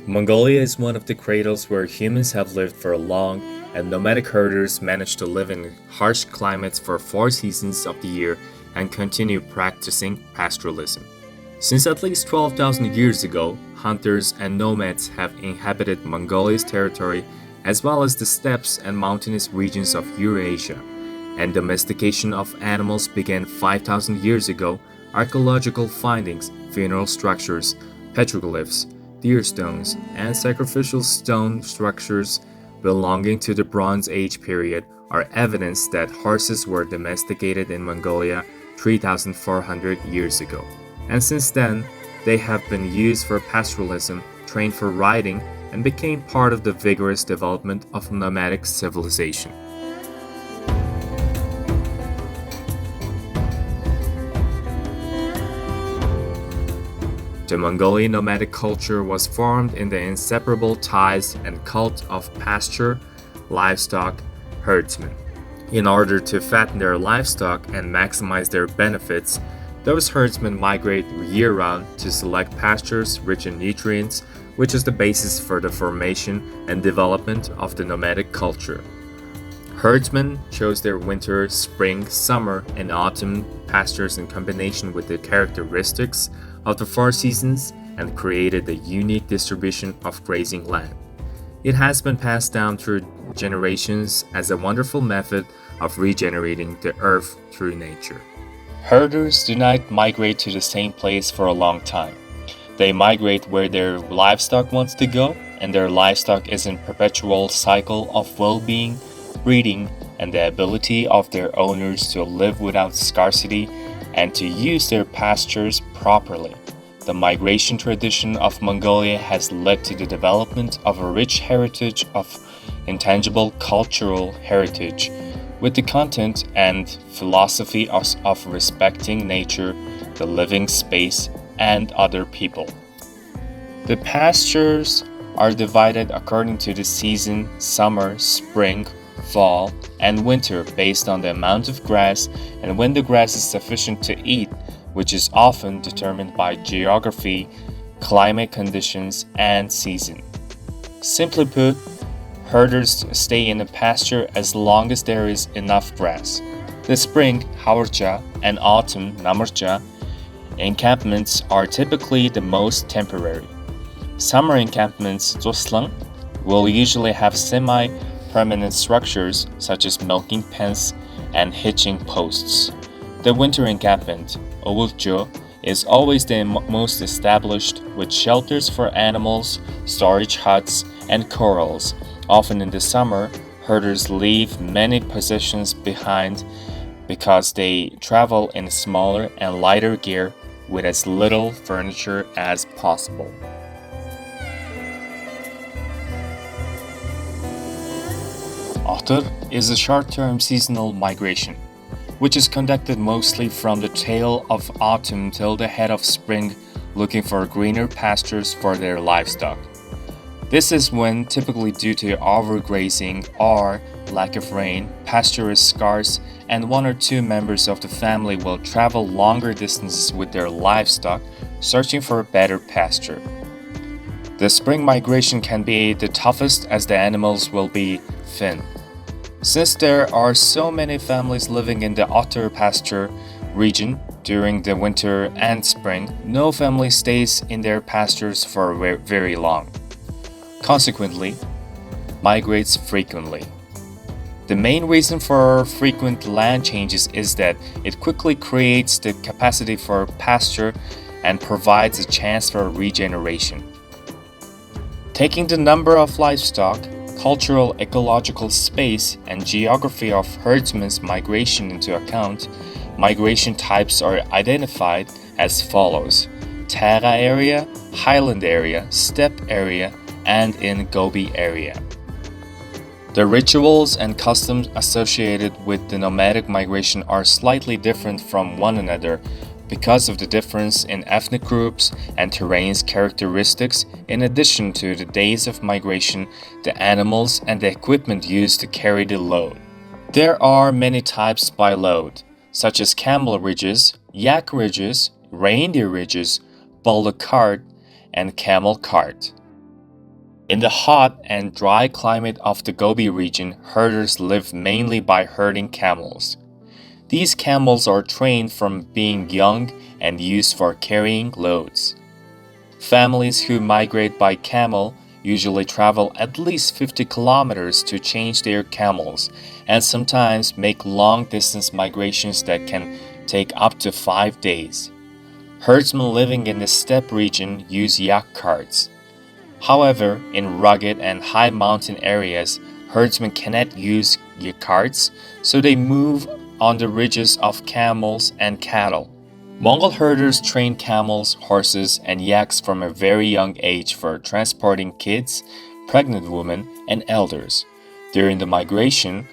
Mongolia is one of the cradles where humans have lived for long, and nomadic herders manage to live in harsh climates for 4 seasons of the year and continue practicing pastoralism. Since at least 12,000 years ago, hunters and nomads have inhabited Mongolia's territory as well as the steppes and mountainous regions of Eurasia, and domestication of animals began 5,000 years ago. Archaeological findings, funeral structures, petroglyphs, deer stones, and sacrificial stone structures belonging to the Bronze Age period are evidence that horses were domesticated in Mongolia 3,400 years ago. And since then, they have been used for pastoralism, trained for riding, and became part of the vigorous development of nomadic civilization. The Mongolian nomadic culture was formed in the inseparable ties and cult of pasture, livestock, herdsmen. In order to fatten their livestock and maximize their benefits, those herdsmen migrate year-round to select pastures rich in nutrients, which is the basis for the formation and development of the nomadic culture. Herdsmen chose their winter, spring, summer, and autumn pastures in combination with the characteristics of the 4 seasons and created a unique distribution of grazing land. It has been passed down through generations as a wonderful method of regenerating the earth through nature. Herders do not migrate to the same place for a long time. They migrate where their livestock wants to go, and their livestock is in perpetual cycle of well-being, breeding, and the ability of their owners to live without scarcity and to use their pastures properly. The migration tradition of Mongolia has led to the development of a rich heritage of intangible cultural heritage, with the content and philosophy of respecting nature, the living space, and other people. The pastures are divided according to the season: summer, spring, fall, and winter, based on the amount of grass and when the grass is sufficient to eat, which is often determined by geography, climate conditions, and season. Simply put, herders stay in a pasture as long as there is enough grass. The spring, haurcha, and autumn, namurcha, encampments are typically the most temporary. Summer encampments, zoslang, will usually have semi-permanent structures such as milking pens and hitching posts. The winter encampment, ovuljo, is always the most established, with shelters for animals, storage huts, and corrals. Often in the summer, herders leave many possessions behind because they travel in smaller and lighter gear with as little furniture as possible. Otter is a short-term seasonal migration, which is conducted mostly from the tail of autumn till the head of spring, looking for greener pastures for their livestock. This is when, typically due to overgrazing or lack of rain, pasture is scarce, and one or two members of the family will travel longer distances with their livestock, searching for a better pasture. The spring migration can be the toughest, as the animals will be thin. Since there are so many families living in the otter pasture region during the winter and spring, no family stays in their pastures for very long. Consequently, migrates frequently. The main reason for frequent land changes is that it quickly creates the capacity for pasture and provides a chance for regeneration. Taking the number of livestock, cultural ecological space, and geography of herdsmen's migration into account, migration types are identified as follows: taiga area, highland area, steppe area, and in Gobi area. The rituals and customs associated with the nomadic migration are slightly different from one another because of the difference in ethnic groups and terrain's characteristics, in addition to the days of migration, the animals, and the equipment used to carry the load. There are many types by load, such as camel ridges, yak ridges, reindeer ridges, bullock cart, and camel cart. In the hot and dry climate of the Gobi region, herders live mainly by herding camels. These camels are trained from being young and used for carrying loads. Families who migrate by camel usually travel at least 50 kilometers to change their camels and sometimes make long distance migrations that can take up to 5 days. Herdsmen living in the steppe region use yak carts. However, in rugged and high mountain areas, herdsmen cannot use yak carts, so they move on the ridges of camels and cattle. Mongol herders train camels, horses, and yaks from a very young age for transporting kids, pregnant women, and elders. During the migration,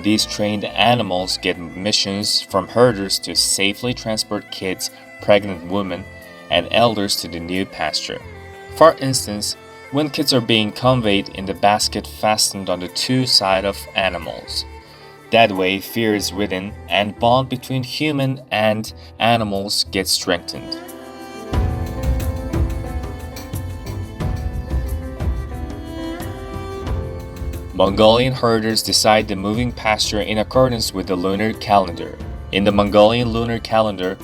these trained animals get missions from herders to safely transport kids, pregnant women, and elders to the new pasture. For instance, when kids are being conveyed in the basket fastened on the two sides of animals. That way, fear is ridden and bond between human and animals gets strengthened. Mongolian herders decide the moving pasture in accordance with the lunar calendar. In the Mongolian lunar calendar,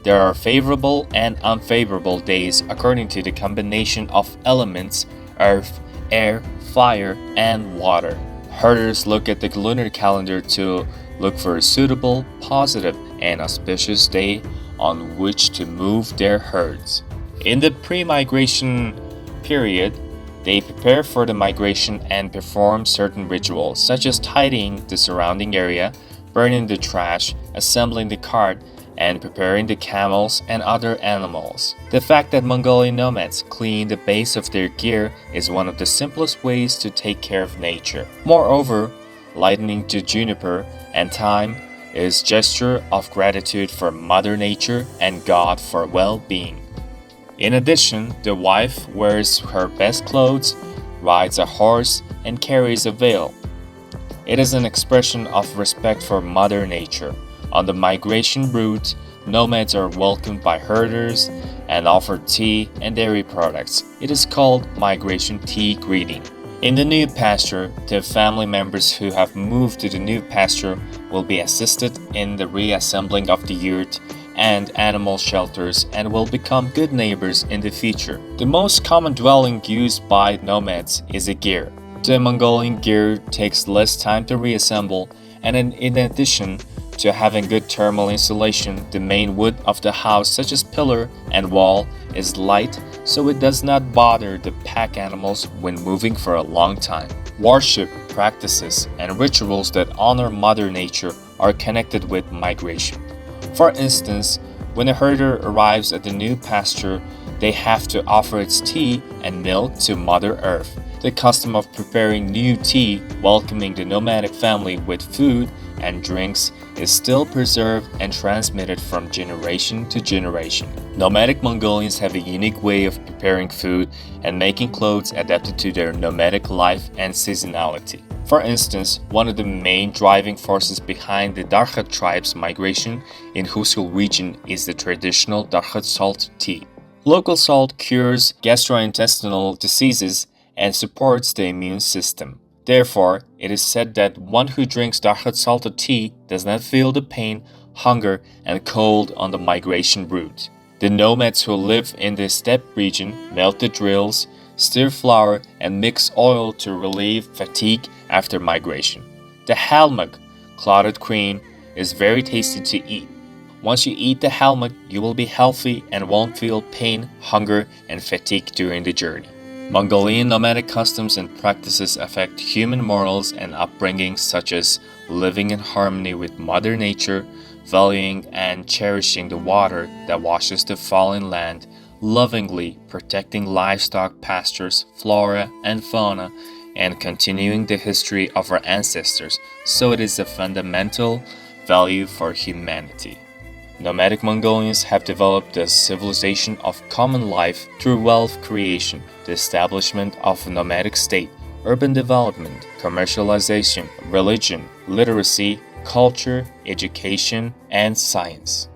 there are favorable and unfavorable days according to the combination of elements earth, air, fire, and water. Herders look at the lunar calendar to look for a suitable, positive, and auspicious day on which to move their herds. In the pre-migration period, they prepare for the migration and perform certain rituals such as tidying the surrounding area, burning the trash, assembling the cart, and preparing the camels and other animals. The fact that Mongolian nomads clean the base of their gear is one of the simplest ways to take care of nature. Moreover, lighting the juniper and thyme is gesture of gratitude for Mother Nature and God for well-being. In addition, the wife wears her best clothes, rides a horse, and carries a veil. It is an expression of respect for Mother Nature. On the migration route, nomads are welcomed by herders and offered tea and dairy products. It is called migration tea greeting. In the new pasture, the family members who have moved to the new pasture will be assisted in the reassembling of the yurt and animal shelters and will become good neighbors in the future. The most common dwelling used by nomads is a ger. The Mongolian ger takes less time to reassemble, and in addition to having good thermal insulation, the main wood of the house, such as pillar and wall, is light so it does not bother the pack animals when moving for a long time. Worship practices and rituals that honor Mother Nature are connected with migration. For instance, when a herder arrives at the new pasture, they have to offer its tea and milk to Mother Earth. The custom of preparing new tea, welcoming the nomadic family with food and drinks is still preserved and transmitted from generation to generation. Nomadic Mongolians have a unique way of preparing food and making clothes adapted to their nomadic life and seasonality. For instance, one of the main driving forces behind the Darkhat tribe's migration in Husul region is the traditional Darkhat salt tea. Local salt cures gastrointestinal diseases and supports the immune system. Therefore, it is said that one who drinks Darkhat salted tea does not feel the pain, hunger, and cold on the migration route. The nomads who live in the steppe region melt the drills, stir flour, and mix oil to relieve fatigue after migration. The halmak, clotted cream, is very tasty to eat. Once you eat the halmak, you will be healthy and won't feel pain, hunger, and fatigue during the journey. Mongolian nomadic customs and practices affect human morals and upbringing, such as living in harmony with Mother Nature, valuing and cherishing the water that washes the fallen land, lovingly protecting livestock, pastures, flora, and fauna, and continuing the history of our ancestors, so it is a fundamental value for humanity. Nomadic Mongolians have developed a civilization of common life through wealth creation, the establishment of a nomadic state, urban development, commercialization, religion, literacy, culture, education, and science.